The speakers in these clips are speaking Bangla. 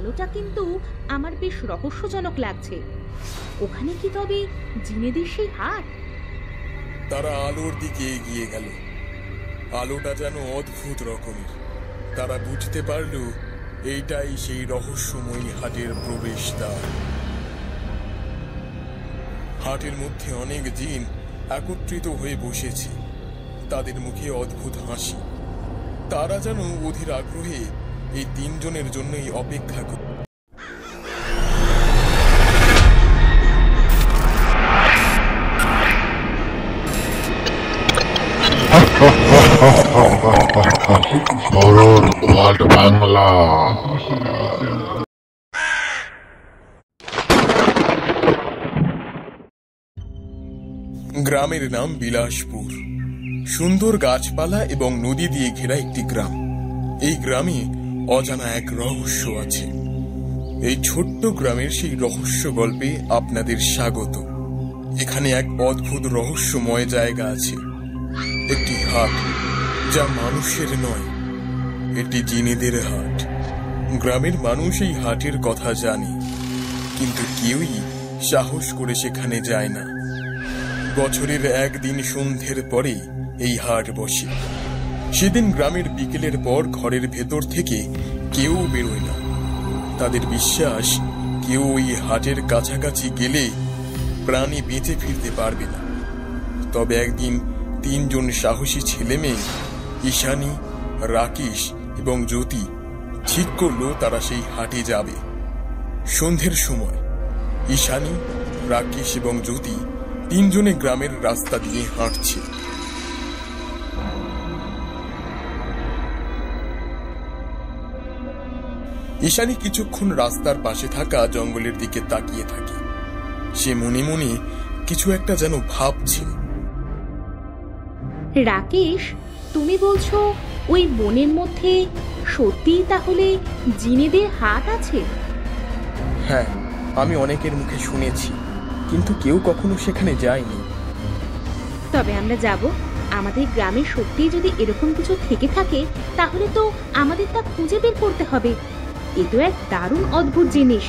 আলোটা কিন্তু আমার বেশ রহস্যজনক লাগছে। ওখানে কি তবে জিনেদের সেই হাট? তারা আলোর দিকে এগিয়ে গেল। আলোটা যেন অদ্ভুত রকমের। তারা বুঝতে পারল এইটাই সেই রহস্যময়ী হাটের প্রবেশদ্বার। হাটের মধ্যে অনেক জিন একত্রিত হয়ে বসেছে, তাদের মুখে অদ্ভুত হাসি। তারা যেন অধীর আগ্রহে এই তিনজনের জন্যই অপেক্ষা করে। বাংলা গ্রামের নাম বিলাসপুর। সুন্দর গাছপালা এবং নদী দিয়ে ঘেরা একটি গ্রাম। এই গ্রামে অজানা এক রহস্য আছে। এই ছোট্ট গ্রামের সেই রহস্য গল্পে আপনাদের স্বাগত। এখানে এক অদ্ভুত রহস্যময় জায়গা আছে, একটি হাট যা মানুষের নয়, এটি জিনেদের হাট। গ্রামের মানুষ এই হাটের কথা জানে, কিন্তু কেউই সাহস করে সেখানে যায় না। বছরের একদিন সন্ধ্যের পরে এই হাট বসে। সেদিন গ্রামের বিকেলের পর ঘরের ভেতর থেকে কেউ বেরোয় না। তাদের বিশ্বাস কেউ ওই হাটের কাছাকাছি গেলে প্রাণে বেঁচে ফিরতে পারবে না। তবে একদিন তিনজন সাহসী ছেলে মেয়ে ঈশানী, রাকেশ এবং জ্যোতি ঠিক করলো তারা সেই হাটে যাবে। সন্ধ্যের সময় ঈশানী, রাকেশ এবং জ্যোতি তিনজনে গ্রামের রাস্তা দিয়ে হাঁটছে। ঈশানী কিছুক্ষণ রাস্তার পাশে থাকা জঙ্গলের দিকে তাকিয়ে থাকে। সে মনে মনে কিছু একটা যেন ভাবছে। রাকেশ, তুমি বলছো ওই বনের মধ্যে সত্যিই তাহলে জিনেদের হাট আছে? হ্যাঁ, আমি অনেকের মুখে শুনেছি, কিন্তু কেউ কখনো সেখানে যায়নি। তবে আমরা যাব। আমাদের গ্রামে সত্যিই যদি এরকম কিছু থেকে থাকে তাহলে তো আমাদের তা খুঁজে বের করতে হবে। এ তো এক দারুণ অদ্ভুত জিনিস।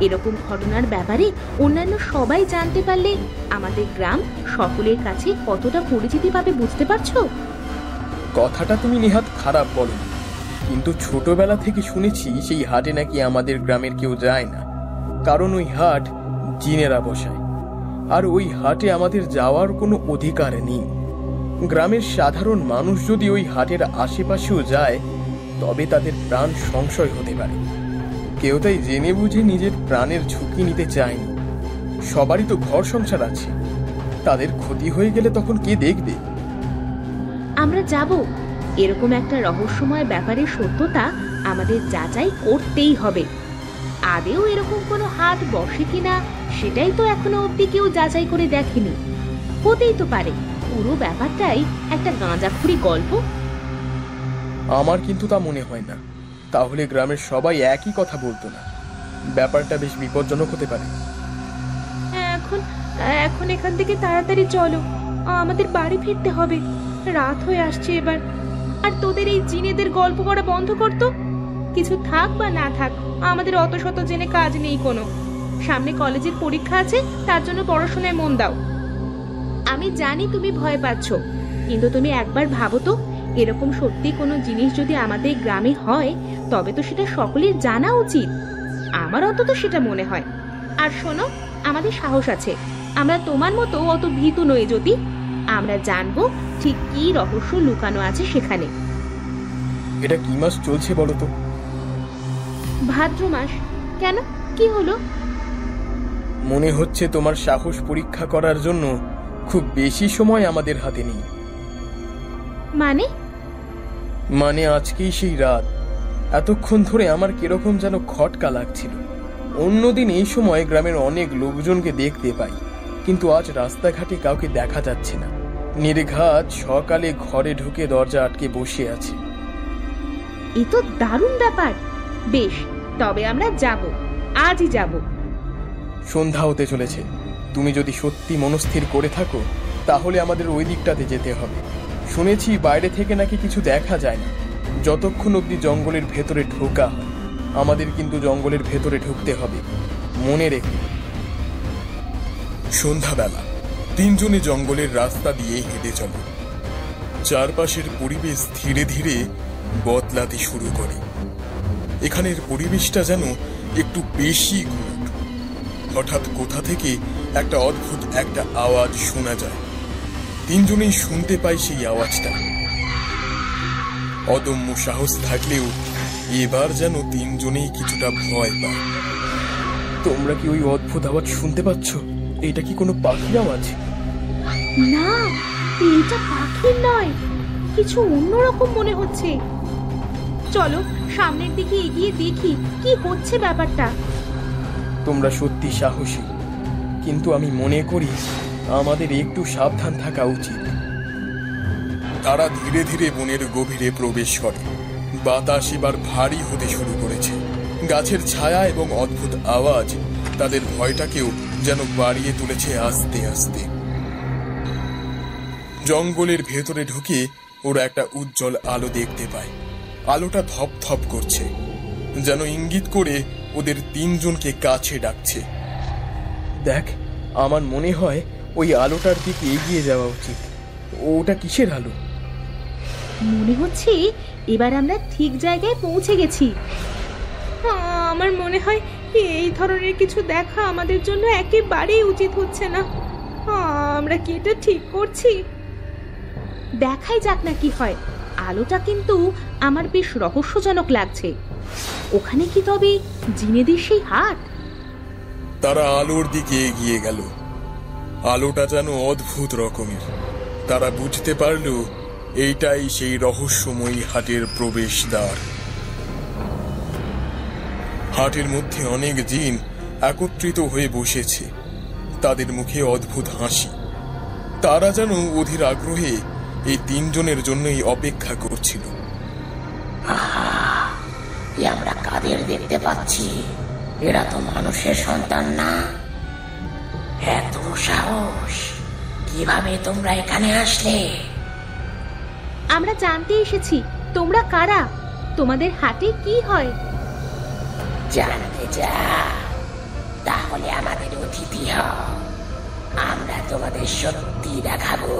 এরকম ঘটনার ব্যাপারে অন্যান্য সবাই জানতে পারলে আমাদের গ্রাম সকলের কাছে কতটা পরিচিতি পাবে বুঝতে পারছো? কথাটা তুমি নেহাত খারাপ বলো, কিন্তু ছোটবেলা থেকে শুনেছি সেই হাটে নাকি আমাদের গ্রামের কেউ যায় না, কারণ ওই হাট জিনেরা বসায়। আর ওই হাটে আমাদের যাওয়ার কোনো অধিকার নেই। গ্রামের সাধারণ মানুষ যদি ওই হাটের আশেপাশেও যায় তবে তাদের প্রাণ সংশয় হতে পারে। কেউ তাই জেনে বুঝে নিজের প্রাণের ঝুঁকি নিতে চায়নি। সবারই তো ঘর সংসার আছে, তাদের ক্ষতি হয়ে গেলে তখন কে দেখবে? আমরা যাব। এরকম একটা রহস্যময় ব্যাপারের সত্যতা আমাদের যাচাই করতেই হবে। আদেও এরকম কোনো হাট বসে কিনা সেটাই তো এখনো অবধি কেউ যাচাই করে দেখেনি। হতেই তো পারে পুরো ব্যাপারটাই একটা গাঁজাখুরি গল্প। আমার কিন্তু তা মনে হয় না। তাহলে গ্রামের সবাই একই কথা বলতো না। ব্যাপারটা বেশ বিপজ্জনক হতে পারে। এখন এখান থেকে তাড়াতাড়ি চলো, আমাদের বাড়ি ফিরতে হবে। রাত হয়ে আসছে এবার। আর তোদের এই জিনেদের গল্প করা বন্ধ করতো। কিছু থাক বা না থাক, আমাদের অত শত জেনে কাজ নেই কোনো। সামনে কলেজের পরীক্ষা আছে, তার জন্য পড়াশোনায় মন দাও। আমি জানি তুমি ভয় পাচ্ছ, কিন্তু তুমি একবার ভাবো তো, এরকম সত্যি কোনো জিনিস যদি আমাদের গ্রামে হয় তবে তো সেটা সকলের জানা উচিত। আমার অন্তত সেটা মনে হয়। আর শোনো, আমাদের সাহস আছে। আমরা তোমার মতো অত ভীতু নই জ্যোতি। আমরা জানবো ঠিক কি রহস্য লুকানো আছে সেখানে। এটা কি মাস চলছে বলো তো? ভাদ্র মাস। কেন, কি হলো? মনে হচ্ছে তোমার সাহস পরীক্ষা করার জন্য খুব বেশি সময় আমাদের হাতে নেই। মানে আজকেই সেই রাত। এতক্ষণ ধরে আমার কিরকম যেন খটকা লাগছিল। অন্যদিন এই সময় গ্রামের অনেক লোকজনকে দেখতে পাই, কিন্তু আজ রাস্তাঘাটে কাউকে দেখা যাচ্ছে না। নির্ঘাত সকালে ঘরে ঢুকে দরজা আটকে বসে আছে। এ তো দারুণ ব্যাপার। বেশ, তবে আমরা যাব, আজই যাব। সন্ধ্যা হতে চলেছে। তুমি যদি সত্যি মনস্থির করে থাকো তাহলে আমাদের ওই দিকটাতে যেতে হবে। শুনেছি বাইরে থেকে নাকি কিছু দেখা যায় না যতক্ষণ অবধি জঙ্গলের ভেতরে ঢোকা হয়। আমাদের কিন্তু জঙ্গলের ভেতরে ঢুকতে হবে, মনে রেখে। সন্ধ্যাবেলা তিনজনে জঙ্গলের রাস্তা দিয়ে হেঁটে চলে। চারপাশের পরিবেশ ধীরে ধীরে বদলাতে শুরু করে। এখানের পরিবেশটা যেন একটু বেশি গুরুট। হঠাৎ কোথা থেকে একটা অদ্ভুত একটা আওয়াজ শোনা যায়। তিনজনেই শুনতে পাই সেই আওয়াজটা। অদম্য সাহস থাকলেও এবার যেন তিনজনেই কিছুটা ভয় পায়। তোমরা কি ওই অদ্ভুত আওয়াজ শুনতে পাচ্ছ? এটা কি কোনো পাখির আওয়াজ? না, এটা পাখির নয়, কিছু অন্যরকম মনে হচ্ছে। চলো সামনের দিকে এগিয়ে দেখি কি হচ্ছে ব্যাপারটা। তোমরা সত্যি সাহসী, কিন্তু আমি মনে করি আমাদের একটু সাবধান থাকা উচিত। তারা ধীরে ধীরে বনের গভীরে প্রবেশ করে। বাতাস এবার ভারী হতে শুরু করেছে। গাছের ছায়া এবং অদ্ভুত আওয়াজ তাদের ভয়টাকেও যেন বাড়িয়ে তুলেছে আস্তে আস্তে। জঙ্গলের ভেতরে ঢুকে ওরা একটা উজ্জ্বল আলো দেখতে পায়। আলোটা ধপ ধপ করছে, যেন ইঙ্গিত করে ওদের তিনজনকে কাছে ডাকছে। দেখ, আমার মনে হয় ওই আলোটার দিকে এগিয়ে যাওয়া উচিত। ওটা কিসের আলো? মনে হচ্ছে এবার আমরা ঠিক জায়গায় পৌঁছে গেছি। আমার মনে হয় এই ধরনের কিছু দেখা আমাদের জন্য একেবারেই উচিত হচ্ছে না। আমরা কি এটা ঠিক করছি? দেখাই যাক না কি হয়। আলোটা কিন্তু আমার বেশ রহস্যজনক লাগছে। ওখানে কি তবে জিনেদের সেই হাট? তারা আলোর দিকে এগিয়ে গেল। আলোটা যেন অদ্ভুত রকমের। তারা বুঝতে পারল এইটাই সেই রহস্যময়ী হাটের প্রবেশদ্বার। হাটের মধ্যে অনেক জিন একত্রিত হয়ে বসেছে। তাদের মুখে অদ্ভুত হাসি। তারা যেন অধীর আগ্রহে এই তিনজনের জন্যই অপেক্ষা করছিল। আমরা কাদের দেখতে পাচ্ছি? এরা তো মানুষের সন্তান না। এত সাহস! কিভাবে তোমরা এখানে আসলে? আমরা জানতে এসেছি তোমরা কারা, তোমাদের হাটে কি হয়। জানতে যা, তাহলে আমাদের অতিথি হও। আমরা তোমাদের সত্যি দেখাবো।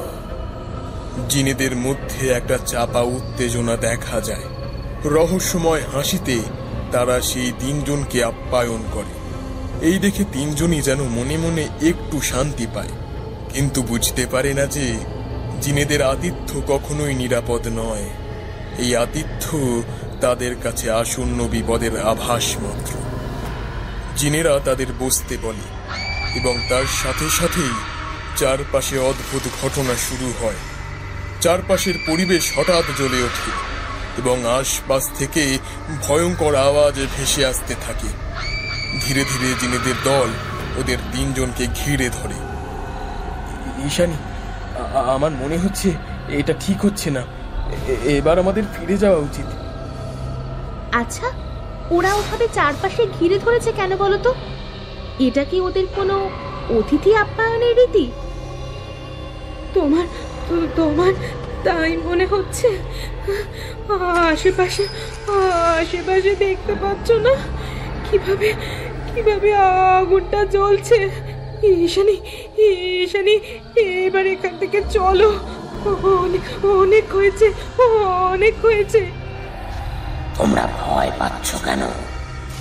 জিনেদের মধ্যে একটা চাপা উত্তেজনা দেখা যায়। রহস্যময় হাসিতে তারা সেই তিনজনকে আপ্যায়ন করে। এই দেখে তিনজনই যেন মনে মনে একটু শান্তি পায়, কিন্তু বুঝতে পারে না যে জিনেদের আতিথ্য কখনোই নিরাপদ নয়। এই আতিথ্য তাদের কাছে আসন্ন বিপদের আভাস মাত্র। জিনেরা তাদের বসতে বলে এবং তার সাথে সাথেই চারপাশে অদ্ভুত ঘটনা শুরু হয়। চারপাশের পরিবেশ হঠাৎ জ্বলে ওঠে এবং আশপাশ থেকে ভয়ঙ্কর আওয়াজ ভেসে আসতে থাকে। ধীরে ধীরে জিনেদের দল ওদের তিনজনকে ঘিরে ধরে। ঈশানী, আমার মনে হচ্ছে এটা ঠিক হচ্ছে না। এবার আমাদের ফিরে যাওয়া উচিত। আচ্ছা, ওরা ওভাবে চারপাশে ঘিরে ধরেছে কেন বলো তো? এটা কি ওদের কোনো অতিথি আপ্যায়নের রীতি? তোমার তোমার তাই মনে হচ্ছে? আশেপাশে আশেপাশে দেখতে পাচ্ছ না কিভাবে কিভাবে আগুনটা জ্বলছে? ঈশানী, ঈশানী, এবার এখান থেকে চলো। অনেক অনেক হয়েছে, অনেক হয়েছে। তোমরা ভয় পাচ্ছ কেন?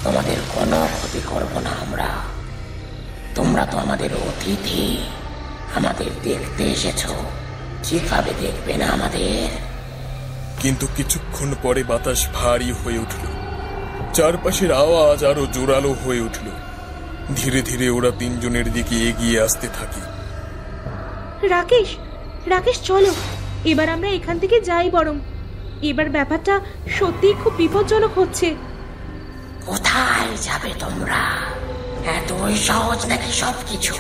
তোমাদের কোনো ক্ষতি করব না আমরা। তোমরা তো আমাদের অতিথি, আমাদের দেখতে এসেছো, ঠিকভাবে দেখবে না আমাদের? কিন্তু কিছুক্ষণ পরে বাতাস ভারী হয়ে উঠল। চারপাশের আওয়াজ আরো জোরালো হয়ে উঠল। ধীরে ধীরে ওরা তিনজনের দিকে এগিয়ে আসতে থাকে। রাকেশ, রাকেশ, চলো এবার আমরা এখান থেকে যাই বরং। এবার ব্যাপারটা সত্যিই খুব বিপজ্জনক হচ্ছে। কোথায় যাবে তোমরা? এতই সহজ নাকি সবকিছু?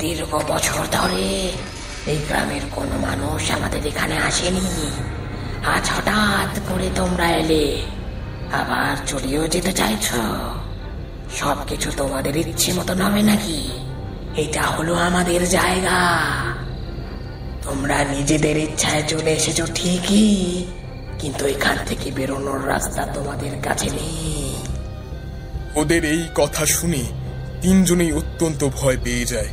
দীর্ঘ বছর ধরে এই গ্রামের কোনো মানুষ আমাদের এখানে আসেনি। আজ হঠাৎ করে তোমরা এলে, আবার চলেও যেতে চাইছো। সবকিছু তোমাদের ইচ্ছে মতন হবে নাকি? এটা হলো আমাদের জায়গা। তোমরা নিজেদের ইচ্ছায় চলে এসেছো ঠিকই, কিন্তু এখান থেকে বেরোনোর রাস্তা তোমাদের কাছে নেই। ওদের এই কথা শুনে তিনজনেই অত্যন্ত ভয় পেয়ে যায়।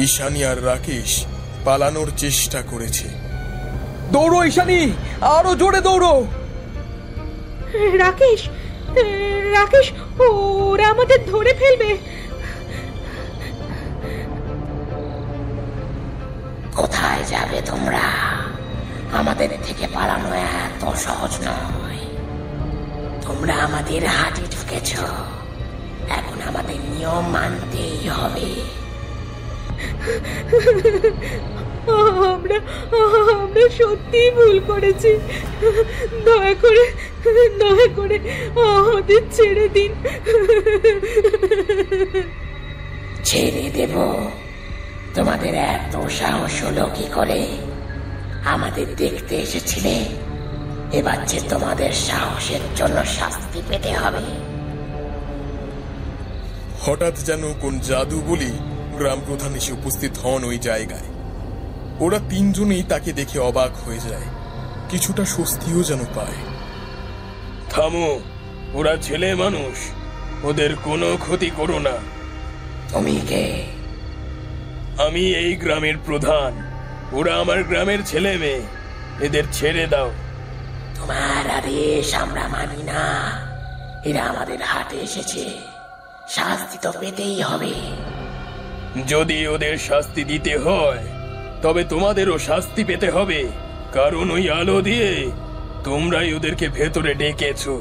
ঈশানী আর রাকেশ পালানোর চেষ্টা করেছে। দৌড়ো ঈশানী, আরো জোরে দৌড়ো। রাকেশ, রাকেশ, ওরা আমাদের ধরে ফেলবে। কোথায় যাবে তোমরা? আমাদের থেকে পালানো এত সহজ নয়। তোমরা আমাদের হাটে ঢুকেছ, এখন আমাদের নিয়ম মানতেই হবে। আমরা আমরা সত্যি ভুল করেছি। দয়া করে আমাদের ছেড়ে দিন। ছেড়ে দেব? তোমাদের এত সাহস হলো কি করে? আমাদের দেখতে এসেছিলে, এবার যে তোমাদের সাহসের জন্য শাস্তি পেতে হবে। হঠাৎ যেন কোন জাদু বলি গ্রাম প্রধান এসে উপস্থিত হন ওই জায়গায়। ওরা তিনজনেই তাকে দেখে অবাক হয়ে যায়, কিছুটা স্বস্তিও যেন পায়। থামো, ওরা ছেলে মানুষ, ওদের কোনো ক্ষতি করো না। তুমি কে? আমি এই গ্রামের প্রধান, ওরা আমার গ্রামের ছেলে মেয়ে, এদের ছেড়ে দাও। তোমার আদেশ আমরা মানি না। এরা আমাদের হাটে এসেছে, শাস্তি তো পেতেই হবে। যদি ওদের শাস্তি দিতে হয় তবে তোমাদেরও শাস্তি পেতে হবে, কারণ ওই আলো দিয়ে তোমরাই ওদেরকে ভেতরে ডেকেছো।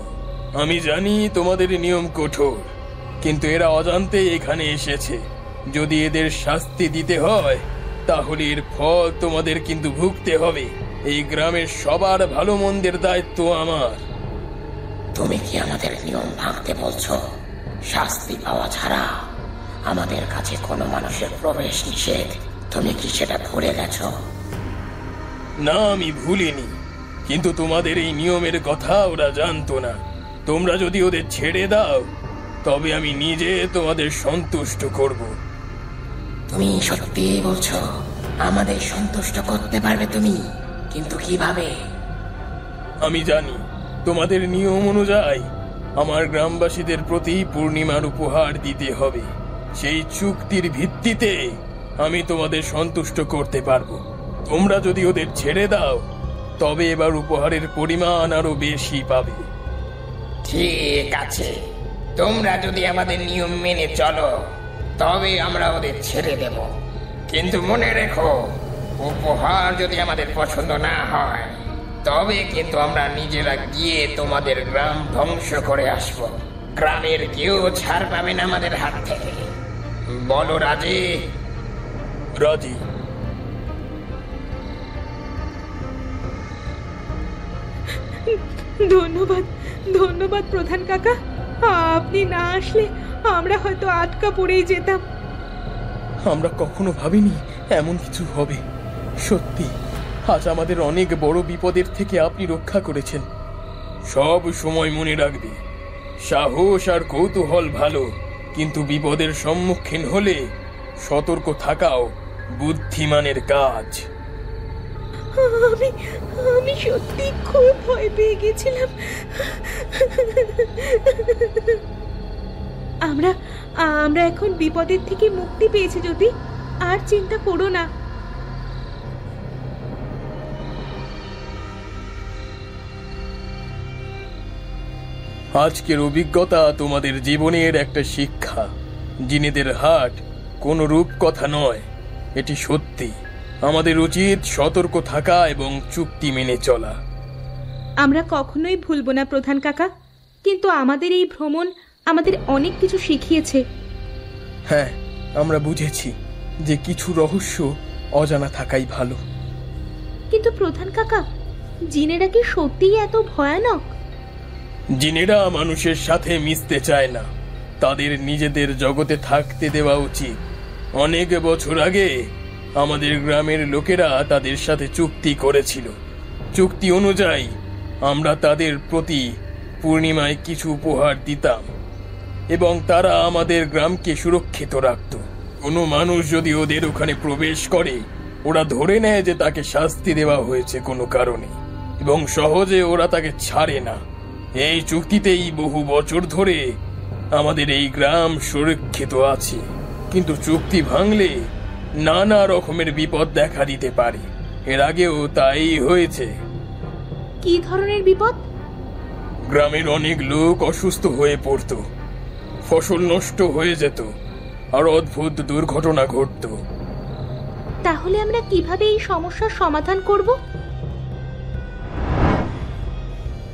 আমি জানি তোমাদের নিয়ম কঠোর, কিন্তু এরা অজান্তে এখানে এসেছে। যদি এদের শাস্তি দিতে হয় তাহলে এর ফল তোমাদের কিন্তু ভুগতে হবে। এই গ্রামের সবার ভালো মন্দের দায়িত্ব আমার। তুমি কি আমাদের নিয়ম ভাঙতে বলছো? শাস্তি পাওয়া ছাড়া আমাদের কাছে কোনো মানুষের প্রবেশ নিষেধ। তুমি কি সেটা ভুলে গেছো? না, আমি ভুলিনি, কিন্তু তোমাদের এই নিয়মের কথা ওরা জানতো না। তোমরা যদি ওদের ছেড়ে দাও তবে আমি নিজে তোমাদের সন্তুষ্ট করব। তুমি সত্যি বলছো? আমাদের সন্তুষ্ট করতে পারবে তুমি? কিন্তু কিভাবে? আমি জানি তোমাদের নিয়ম অনুযায়ী আমার গ্রামবাসীদের প্রতি পূর্ণিমার উপহার দিতে হবে। সেই চুক্তির ভিত্তিতে আমি তোমাদের সন্তুষ্ট করতে পারবো। তোমরা যদি ওদের ছেড়ে দাও তবে এবার উপহারের পরিমাণ আরো বেশি পাবে। ঠিক আছে, তোমরা যদি আমাদের নিয়ম মেনে চলো তবে আমরা ওদের ছেড়ে দেব। কিন্তু মনে রেখো, উপহার যদি আমাদের পছন্দ না হয় তবে কিন্তু আমরা নিজেরা গিয়ে তোমাদের গ্রাম ধ্বংস করে আসবো। গ্রামের কেউ ছাড় পাবে না আমাদের হাত থেকে। বলো রাজি? রাজি। ধন্যবাদ, ধন্যবাদ প্রধান কাকা। আপনি না আসলে আমরা হয়তো আটকা পড়েই যেতাম। আমরা কখনো ভাবিনি এমন কিছু হবে। সত্যি আজ আমাদের অনেক বড় বিপদের থেকে আপনি রক্ষা করেছেন। সব সময় মনে রাখবে, সাহস আর কৌতূহল ভালো, কিন্তু বিপদের সম্মুখীন হলে সতর্ক থাকাও বুদ্ধিমানের কাজ। আমি সত্যি খুব ভয় পেয়ে গেছিলাম। আমরা এখন বিপদের থেকে মুক্তি পেয়েছি জ্যোতি, আর চিন্তা করো না। আজকের অভিজ্ঞতা তোমাদের জীবনের একটা শিক্ষা। জিনেদের হাট কোনো রূপকথা নয়, এটি সত্যি। আমাদের উচিত সতর্ক থাকা এবং চুক্তি মেনে চলা। আমরা কখনোই ভুলবো না প্রধান কাকা, কিন্তু আমাদের এই ভ্রমণ আমাদের অনেক কিছু শিখিয়েছে। হ্যাঁ, আমরা বুঝেছি যে কিছু রহস্য অজানা থাকাই ভালো। কিন্তু প্রধান কাকা, জিনেরা কি সত্যিই এত ভয়ানক? জিনেরা মানুষের সাথে মিশতে চায় না, তাদের নিজেদের জগতে থাকতে দেওয়া উচিত। অনেক বছর আগে আমাদের গ্রামের লোকেরা তাদের সাথে চুক্তি করেছিল। চুক্তি অনুযায়ী আমরা তাদের প্রতি পূর্ণিমায় কিছু উপহার দিতাম এবং তারা আমাদের গ্রামকে সুরক্ষিত রাখত। কোনো মানুষ যদি ওদের ওখানে প্রবেশ করে, ওরা ধরে নেয় যে তাকে শাস্তি দেওয়া হয়েছে কোনো কারণে, এবং সহজে ওরা তাকে ছাড়ে না। এই চুক্তিতেই বহু বছর ধরে আমাদের এই গ্রাম সুরক্ষিত আছে, কিন্তু চুক্তি ভাঙলে নানা রকমের বিপদ দেখা দিতে পারে। এর আগেও তাই হয়েছে। কি ধরনের বিপদ? গ্রামের অনেক লোক অসুস্থ হয়ে পড়তো, ফসল নষ্ট হয়ে যেত, আর অদ্ভুত দুর্ঘটনা ঘটতো। তাহলে আমরা কিভাবে এই সমস্যার সমাধান করব?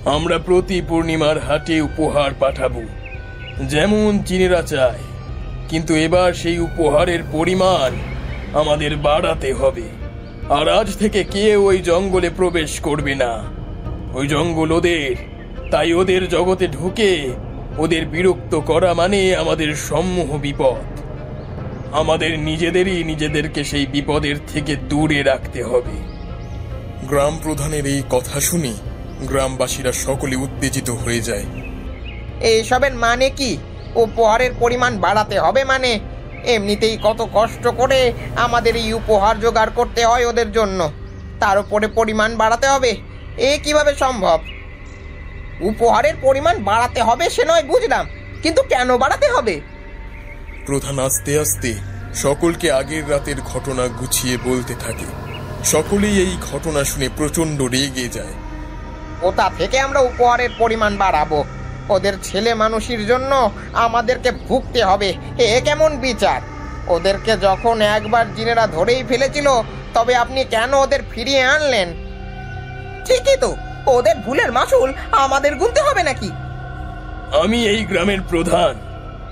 আমরা প্রতি পূর্ণিমার হাটে উপহার পাঠাবো, যেমন চীনেরা চায়, কিন্তু এবার সেই উপহারের পরিমাণ আমাদের বাড়াতে হবে। আর আজ থেকে কেউ ওই জঙ্গলে প্রবেশ করবে না। ওই জঙ্গল ওদের, তাই ওদের জগতে ঢুকে ওদের বিরক্ত করা মানে আমাদের সমূহ বিপদ। আমাদের নিজেদেরই নিজেদেরকে সেই বিপদের থেকে দূরে রাখতে হবে। গ্রাম প্রধানের এই কথা শুনে গ্রামবাসীরা সকলে উত্তেজিত হয়ে যায়। এইসবের মানে কি? উপহারের পরিমাণ বাড়াতে হবে মানে? এমনিতেই কত কষ্ট করে আমাদের এই উপহার জোগাড় করতে হয় ওদের জন্য, তার উপরে পরিমাণ বাড়াতে হবে? এ কিভাবে সম্ভব? উপহারের পরিমাণ বাড়াতে হবে সে নয় বুঝলাম, কিন্তু কেন বাড়াতে হবে? প্রধান আস্তে আস্তে সকলকে আগের রাতের ঘটনা গুছিয়ে বলতে থাকে। সকলেই এই ঘটনা শুনে প্রচন্ড রেগে যায়। কোথা থেকে আমরা উপহারের পরিমাণ বাড়াবো? ওদের ছেলে মানুষের জন্য আমাদেরকে ভুগতে হবে, এ কেমন বিচার? ওদেরকে যখন একবার জিনেরা ধরেই ফেলেছিল, তবে আপনি কেন ওদের ফিরিয়ে আনলেন? ঠিকই তো, ওদের ভুলের মাসুল আমাদের গুনতে হবে নাকি? আমি এই গ্রামের প্রধান,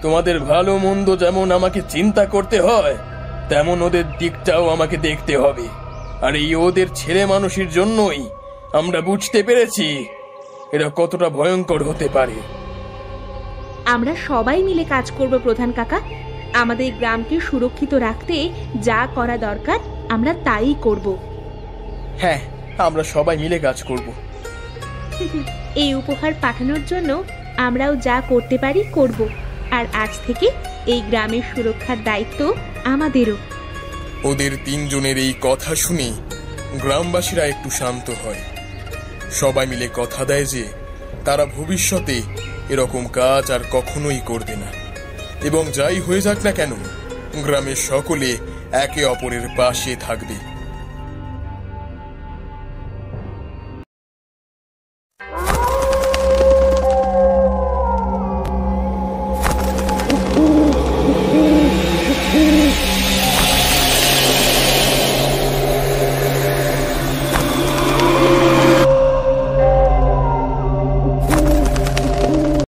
তোমাদের ভালো মন্দ যেমন আমাকে চিন্তা করতে হয়, তেমন ওদের দিকটাও আমাকে দেখতে হবে। আর এই ওদের ছেলে মানুষের জন্যই আমরা বুঝতে পেরেছি এরা কতটা ভয়ঙ্কর হতে পারে। আমরা সবাই মিলে কাজ করব প্রধান কাকা। আমাদের গ্রামকে সুরক্ষিত রাখতে যা করা দরকার আমরা তাই করব। হ্যাঁ, আমরা সবাই মিলে কাজ করব। এই উপহার পাঠানোর জন্য আমরাও যা করতে পারি করব। আর আজ থেকে এই গ্রামের সুরক্ষার দায়িত্ব আমাদেরও। ওদের তিনজনের এই কথা শুনে গ্রামবাসীরা একটু শান্ত হয়। সবাই মিলে কথা দেয় যে তারা ভবিষ্যতে এরকম কাজ আর কখনোই করবে না, এবং যাই হয়ে যাক না কেন গ্রামের সকলে একে অপরের পাশে থাকবে।